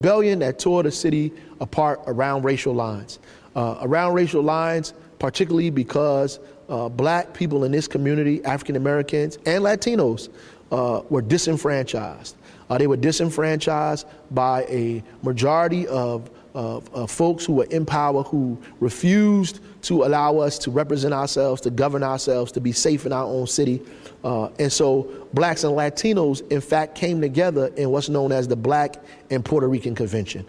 rebellion that tore the city apart around racial lines. Particularly because black people in this community, African Americans and Latinos, were disenfranchised. They were disenfranchised by a majority of folks who were in power, who refused to allow us to represent ourselves, to govern ourselves, to be safe in our own city. And so blacks and Latinos, in fact, came together in what's known as the Black and Puerto Rican Convention.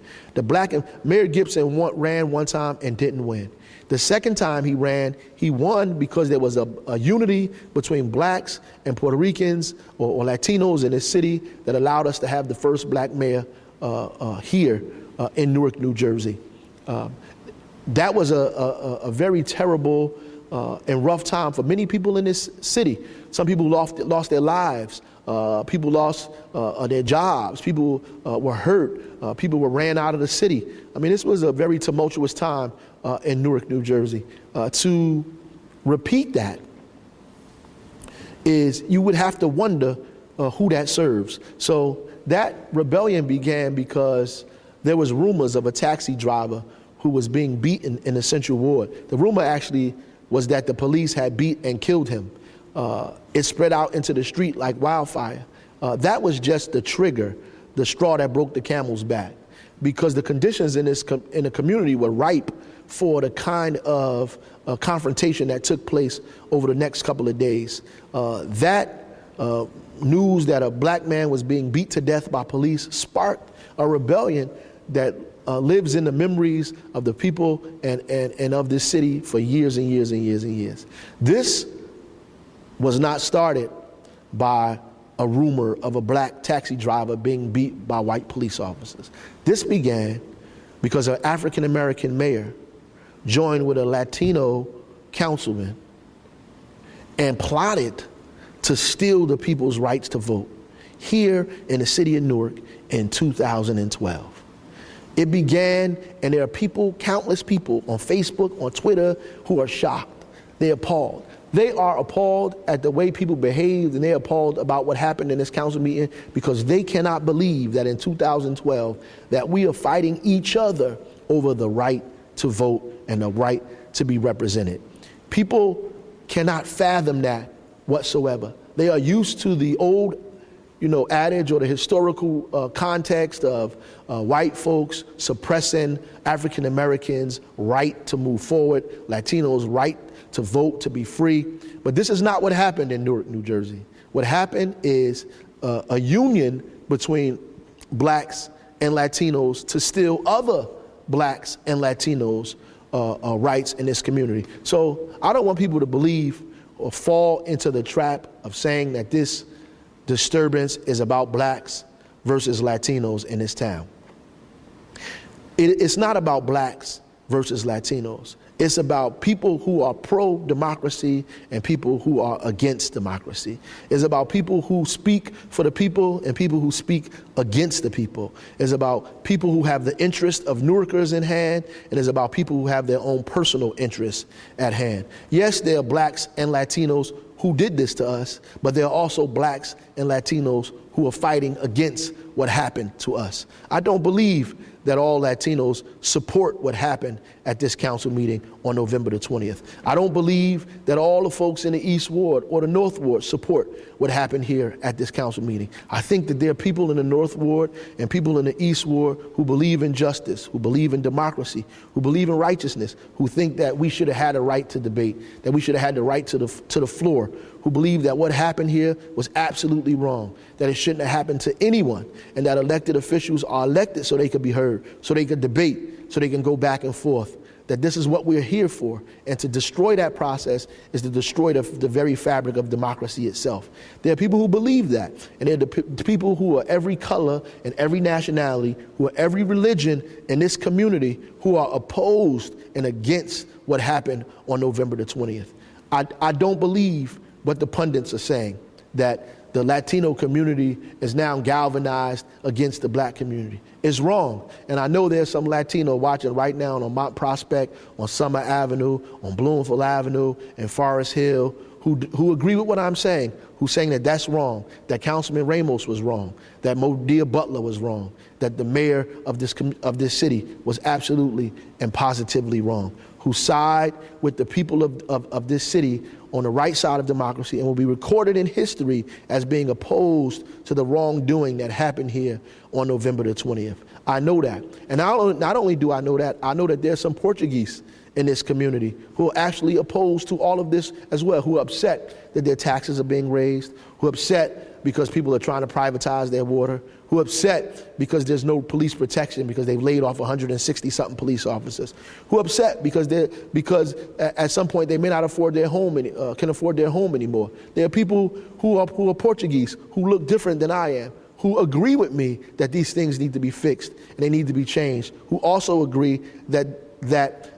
Mayor Gibson ran one time and didn't win. The second time he ran, he won because there was a unity between blacks and Puerto Ricans or Latinos in this city that allowed us to have the first black mayor here in Newark, New Jersey. That was a very terrible and rough time for many people in this city. Some people lost their lives. People lost their jobs. People were hurt. People were ran out of the city. I mean, this was a very tumultuous time in Newark, New Jersey. To repeat that is, you would have to wonder who that serves. So that rebellion began because there was rumors of a taxi driver who was being beaten in the Central Ward. The rumor actually was that the police had beat and killed him. It spread out into the street like wildfire. That was just the trigger, the straw that broke the camel's back, because the conditions in the community were ripe for the kind of confrontation that took place over the next couple of days. That news that a black man was being beat to death by police sparked a rebellion that lives in the memories of the people and of this city for years and years and years and years. This was not started by a rumor of a black taxi driver being beat by white police officers. This began because an African American mayor joined with a Latino councilman and plotted to steal the people's rights to vote here in the city of Newark in 2012. It began, and there are people, countless people on Facebook, on Twitter, who are shocked. They're appalled. They are appalled at the way people behaved, and they're appalled about what happened in this council meeting, because they cannot believe that in 2012 that we are fighting each other over the right to vote and the right to be represented. People cannot fathom that whatsoever. They are used to the old adage or the historical context of white folks suppressing African Americans' right to move forward, Latinos' right to vote, to be free. But this is not what happened in Newark, New Jersey. What happened is a union between blacks and Latinos to steal other blacks and Latinos' rights in this community. So I don't want people to believe or fall into the trap of saying that this disturbance is about blacks versus Latinos in this town. It's not about blacks versus Latinos. It's about people who are pro-democracy and people who are against democracy. It's about people who speak for the people and people who speak against the people. It's about people who have the interest of Newarkers in hand, and it's about people who have their own personal interests at hand. Yes, there are blacks and Latinos who did this to us, but there are also blacks and Latinos who are fighting against what happened to us. I don't believe that all Latinos support what happened at this council meeting on November the 20th. I don't believe that all the folks in the East Ward or the North Ward support what happened here at this council meeting. I think that there are people in the North Ward and people in the East Ward who believe in justice, who believe in democracy, who believe in righteousness, who think that we should have had a right to debate, that we should have had the right to the floor, who believe that what happened here was absolutely wrong, that it shouldn't have happened to anyone, and that elected officials are elected so they could be heard, so they could debate, so they can go back and forth, that this is what we're here for. And to destroy that process is to destroy the very fabric of democracy itself. There are people who believe that, and there are the people who are every color and every nationality, who are every religion in this community, who are opposed and against what happened on November the 20th. I don't believe what the pundits are saying, that the Latino community is now galvanized against the black community. It's wrong. And I know there's some Latino watching right now on Mount Prospect, on Summer Avenue, on Bloomfield Avenue, and Forest Hill, who agree with what I'm saying, who's saying that that's wrong, that Councilman Ramos was wrong, that Modia Butler was wrong, that the mayor of this city was absolutely and positively wrong, who side with the people of this city on the right side of democracy and will be recorded in history as being opposed to the wrongdoing that happened here on November the 20th. I know that. And not only do I know that there's some Portuguese in this community who are actually opposed to all of this as well, who are upset that their taxes are being raised, who are upset because people are trying to privatize their water, who are upset because there's no police protection because they've laid off 160-something police officers, who are upset because at some point they may not afford their home can afford their home anymore. There are people who are Portuguese who look different than I am, who agree with me that these things need to be fixed and they need to be changed, who also agree that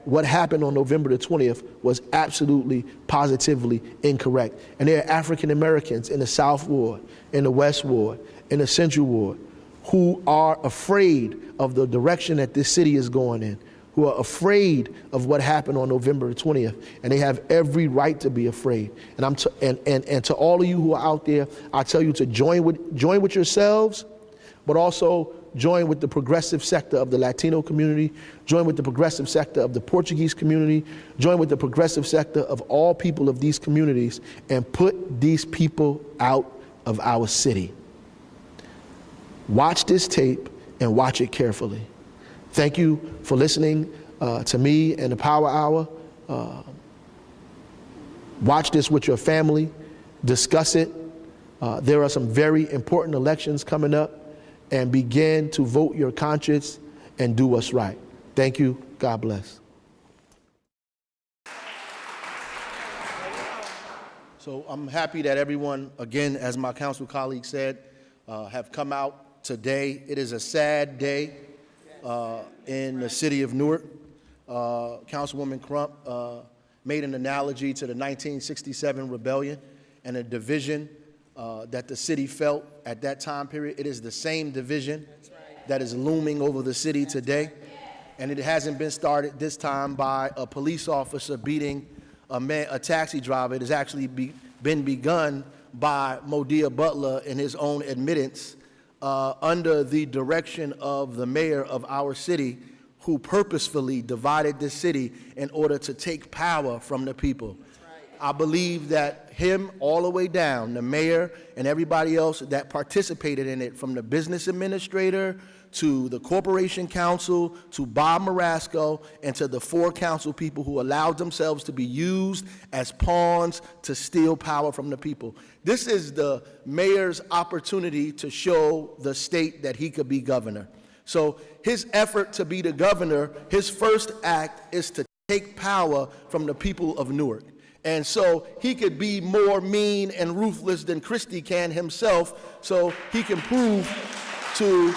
what happened on November the 20th was absolutely, positively incorrect. And there are African Americans in the South Ward, in the West Ward, in the Central Ward, who are afraid of the direction that this city is going in, who are afraid of what happened on November the 20th, and they have every right to be afraid. And to all of you who are out there, I tell you to join with yourselves, but also join with the progressive sector of the Latino community, join with the progressive sector of the Portuguese community, join with the progressive sector of all people of these communities, and put these people out of our city. Watch this tape and watch it carefully. Thank you for listening to me and the Power Hour. Watch this with your family, discuss it. There are some very important elections coming up, and begin to vote your conscience and do what's right. Thank you. God bless. So I'm happy that everyone, again, as my council colleague said, have come out today. It is a sad day in the city of Newark. Councilwoman Crump made an analogy to the 1967 rebellion and a division that the city felt at that time period. It is the same division that is looming over the city today. And it hasn't been started this time by a police officer beating a taxi driver. It has actually been begun by Modia Butler in his own admittance under the direction of the mayor of our city, who purposefully divided this city in order to take power from the people. I believe that him all the way down, the mayor and everybody else that participated in it, from the business administrator to the corporation council to Bob Marasco and to the 4 council people who allowed themselves to be used as pawns to steal power from the people. This is the mayor's opportunity to show the state that he could be governor. So his effort to be the governor, his first act is to take power from the people of Newark. And so he could be more mean and ruthless than Christie can himself, so he can prove to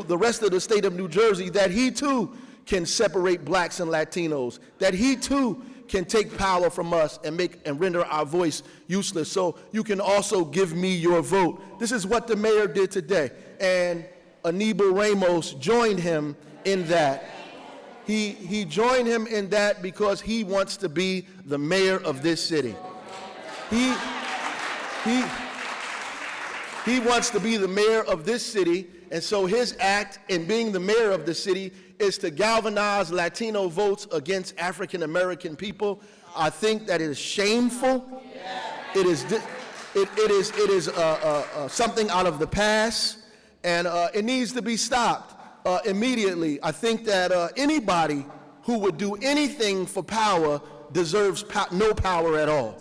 the rest of the state of New Jersey that he too can separate blacks and Latinos, that he too can take power from us and render our voice useless. So you can also give me your vote. This is what the mayor did today. And Anibal Ramos joined him in that. He joined him in that because he wants to be the mayor of this city. He wants to be the mayor of this city, and so his act in being the mayor of the city is to galvanize Latino votes against African American people. I think that it is shameful. It is something out of the past, and it needs to be stopped. Immediately. I think that anybody who would do anything for power deserves no power at all.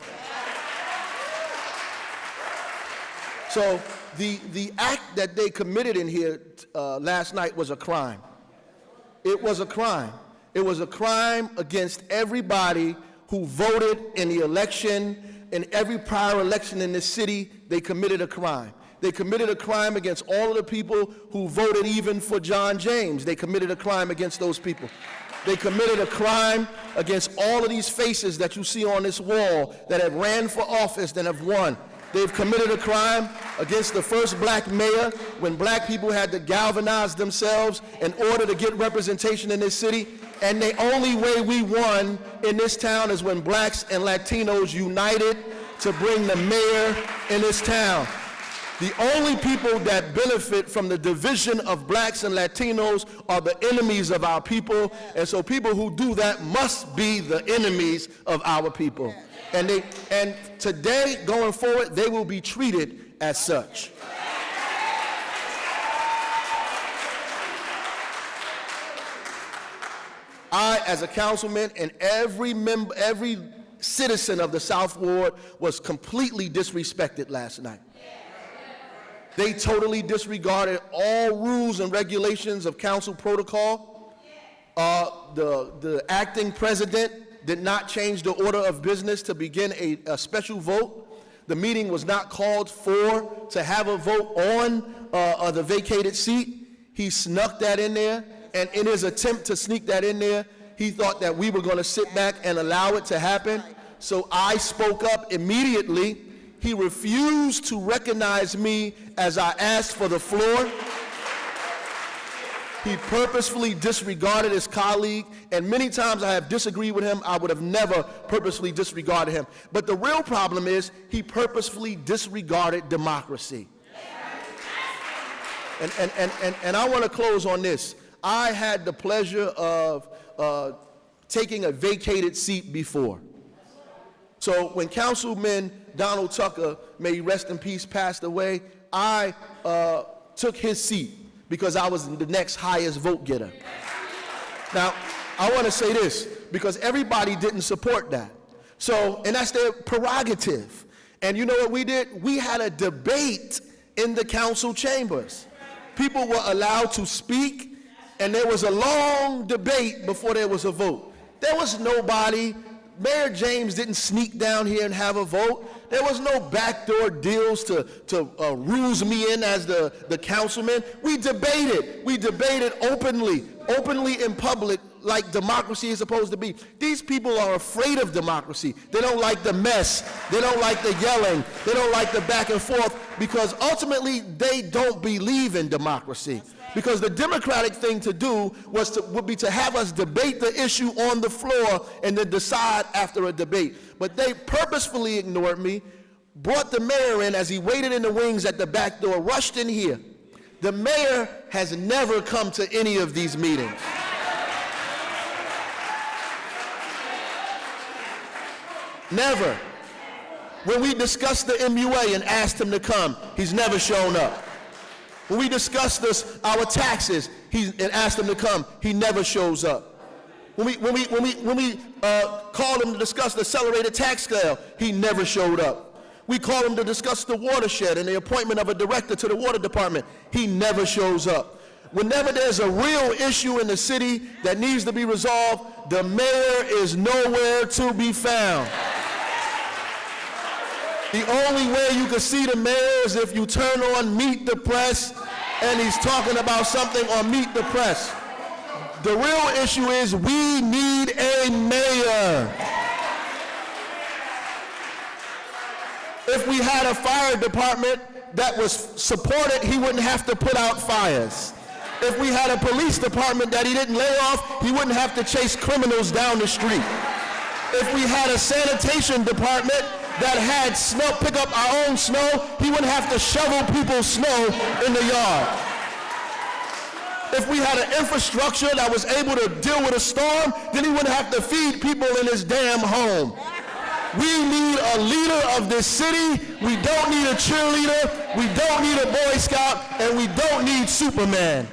So the act that they committed in here last night was a crime. It was a crime. It was a crime against everybody who voted in the election. In every prior election in this city, they committed a crime. They committed a crime against all of the people who voted even for John James. They committed a crime against those people. They committed a crime against all of these faces that you see on this wall that have ran for office and have won. They've committed a crime against the first black mayor when black people had to galvanize themselves in order to get representation in this city. And the only way we won in this town is when blacks and Latinos united to bring the mayor in this town. The only people that benefit from the division of blacks and Latinos are the enemies of our people, and so people who do that must be the enemies of our people. And today, going forward, they will be treated as such. I, as a councilman, and every citizen of the South Ward was completely disrespected last night. They totally disregarded all rules and regulations of council protocol. The acting president did not change the order of business to begin a special vote. The meeting was not called for to have a vote on the vacated seat. He snuck that in there, and in his attempt to sneak that in there, he thought that we were going to sit back and allow it to happen. So I spoke up immediately. He refused to recognize me as I asked for the floor. He purposefully disregarded his colleague, and many times I have disagreed with him. I would have never purposefully disregarded him. But the real problem is he purposefully disregarded democracy. And I want to close on this. I had the pleasure of taking a vacated seat before. So when Councilman Donald Tucker, may he rest in peace, passed away, I took his seat because I was the next highest vote getter. Now, I want to say this, because everybody didn't support that. So, and that's their prerogative. And you know what we did? We had a debate in the council chambers. People were allowed to speak, and there was a long debate before there was a vote. There was nobody. Mayor James didn't sneak down here and have a vote. There was no backdoor deals to ruse me in as the councilman. We debated openly in public, like democracy is supposed to be. These people are afraid of democracy. They don't like the mess. They don't like the yelling. They don't like the back and forth, because ultimately they don't believe in democracy. Because the democratic thing to do would be to have us debate the issue on the floor and then decide after a debate. But they purposefully ignored me, brought the mayor in as he waited in the wings at the back door, rushed in here. The mayor has never come to any of these meetings. Never. When we discussed the MUA and asked him to come, he's never shown up. When we discussed our taxes, and asked him to come, he never shows up. When we called him to discuss the accelerated tax scale, he never showed up. We called him to discuss the watershed and the appointment of a director to the water department. He never shows up. Whenever there's a real issue in the city that needs to be resolved, the mayor is nowhere to be found. The only way you can see the mayor is if you turn on Meet the Press and he's talking about something on Meet the Press. The real issue is we need a mayor. If we had a fire department that was supported, he wouldn't have to put out fires. If we had a police department that he didn't lay off, he wouldn't have to chase criminals down the street. If we had a sanitation department that had snow, pick up our own snow, he wouldn't have to shovel people's snow in the yard. If we had an infrastructure that was able to deal with a storm, then he wouldn't have to feed people in his damn home. We need a leader of this city. We don't need a cheerleader. We don't need a Boy Scout, and we don't need Superman.